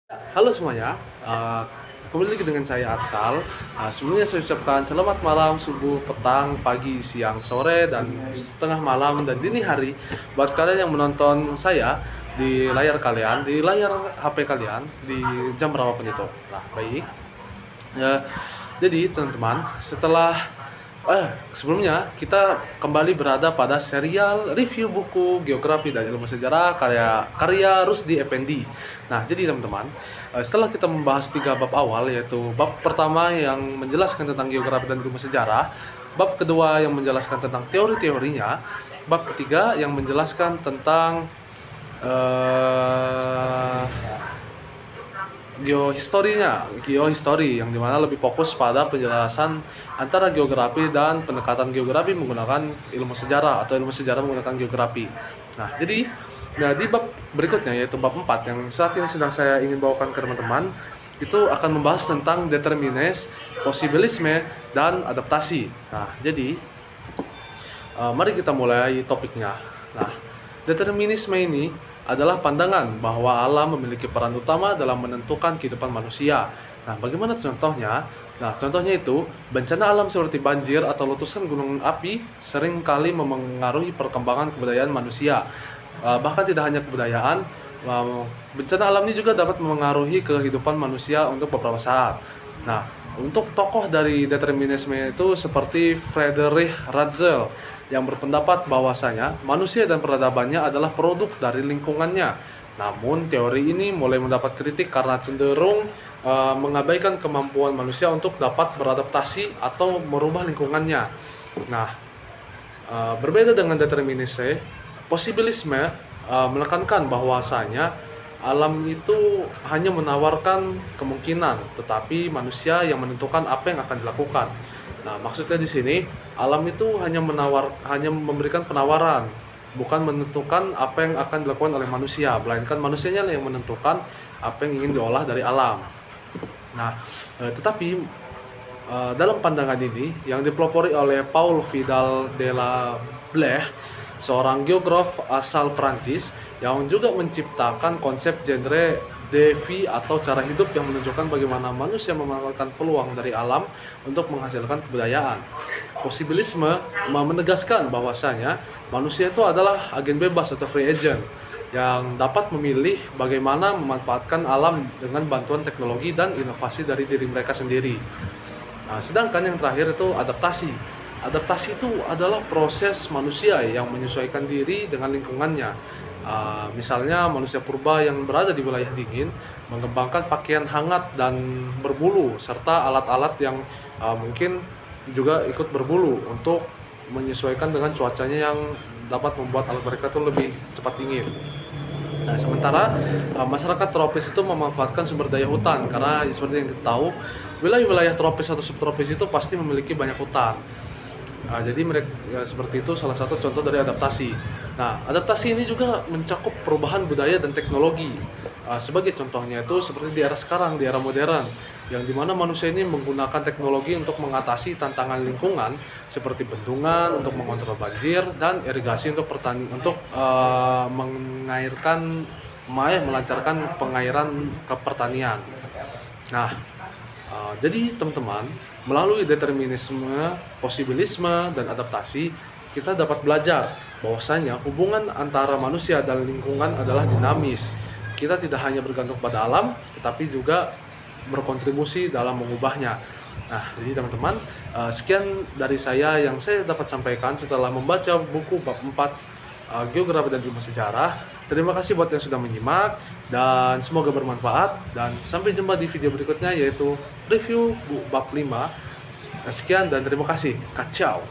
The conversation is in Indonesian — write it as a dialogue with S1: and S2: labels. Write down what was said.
S1: Halo semuanya, kembali lagi dengan saya Arsal. Sebelumnya saya ucapkan selamat malam, subuh, petang, pagi, siang, sore, dan setengah malam dan dini hari buat kalian yang menonton saya di layar kalian, di layar HP kalian, di jam berapapun itu. Nah, baik. Ya, jadi teman-teman, sebelumnya kita kembali berada pada serial review buku geografi dan ilmu sejarah karya Rusdi Effendi. Nah, jadi teman-teman, setelah kita membahas 3 bab awal, yaitu bab pertama yang menjelaskan tentang geografi dan ilmu sejarah, bab kedua yang menjelaskan tentang teori-teorinya, bab ketiga yang menjelaskan tentang eh, geohistory yang dimana lebih fokus pada penjelasan antara geografi dan pendekatan geografi menggunakan ilmu sejarah atau ilmu sejarah menggunakan geografi. Nah, di bab berikutnya yaitu bab 4 yang saat ini sedang saya ingin bawakan ke teman-teman, itu akan membahas tentang determinisme, posibilisme, dan adaptasi. Nah, jadi mari kita mulai topiknya. Nah, determinisme ini adalah pandangan bahwa alam memiliki peran utama dalam menentukan kehidupan manusia. Nah, bagaimana contohnya? Nah, contohnya itu, bencana alam seperti banjir atau letusan gunung api sering kali memengaruhi perkembangan kebudayaan manusia. Bahkan tidak hanya kebudayaan, bencana alam ini juga dapat memengaruhi kehidupan manusia untuk beberapa saat. Nah, untuk tokoh dari determinisme itu seperti Friedrich Ratzel yang berpendapat bahwasanya manusia dan peradabannya adalah produk dari lingkungannya. Namun teori ini mulai mendapat kritik karena cenderung mengabaikan kemampuan manusia untuk dapat beradaptasi atau merubah lingkungannya. Nah, berbeda dengan determinisme, posibilisme menekankan bahwasanya alam itu hanya menawarkan kemungkinan, tetapi manusia yang menentukan apa yang akan dilakukan. Nah, maksudnya di sini alam itu hanya memberikan penawaran, bukan menentukan apa yang akan dilakukan oleh manusia, melainkan manusianya yang menentukan apa yang ingin diolah dari alam. Nah, tetapi dalam pandangan ini yang dipelopori oleh Paul Vidal de la Blech, seorang geograf asal Prancis yang juga menciptakan konsep genre Devi atau cara hidup yang menunjukkan bagaimana manusia memanfaatkan peluang dari alam untuk menghasilkan kebudayaan. Posibilisme menegaskan bahwasanya manusia itu adalah agen bebas atau free agent yang dapat memilih bagaimana memanfaatkan alam dengan bantuan teknologi dan inovasi dari diri mereka sendiri. Nah, sedangkan yang terakhir itu adaptasi. Adaptasi itu adalah proses manusia yang menyesuaikan diri dengan lingkungannya. Misalnya manusia purba yang berada di wilayah dingin mengembangkan pakaian hangat dan berbulu serta alat-alat yang mungkin juga ikut berbulu untuk menyesuaikan dengan cuacanya yang dapat membuat alat mereka itu lebih cepat dingin. Nah, sementara masyarakat tropis itu memanfaatkan sumber daya hutan karena seperti yang kita tahu, wilayah-wilayah tropis atau subtropis itu pasti memiliki banyak hutan. Jadi mereka seperti itu salah satu contoh dari adaptasi. Nah, adaptasi ini juga mencakup perubahan budaya dan teknologi. Sebagai contohnya itu seperti di era sekarang, di era modern, yang dimana manusia ini menggunakan teknologi untuk mengatasi tantangan lingkungan seperti bendungan untuk mengontrol banjir dan irigasi untuk mengairkan, melancarkan pengairan ke pertanian. Nah, jadi teman-teman, melalui determinisme, posibilisme, dan adaptasi, kita dapat belajar bahwasanya hubungan antara manusia dan lingkungan adalah dinamis. Kita tidak hanya bergantung pada alam, tetapi juga berkontribusi dalam mengubahnya. Nah, jadi teman-teman, sekian dari saya yang saya dapat sampaikan setelah membaca buku bab 4 Geografi dan Ilmu Sejarah. Terima kasih buat yang sudah menyimak dan semoga bermanfaat dan sampai jumpa di video berikutnya yaitu review bab 5. Sekian dan terima kasih. Kacau.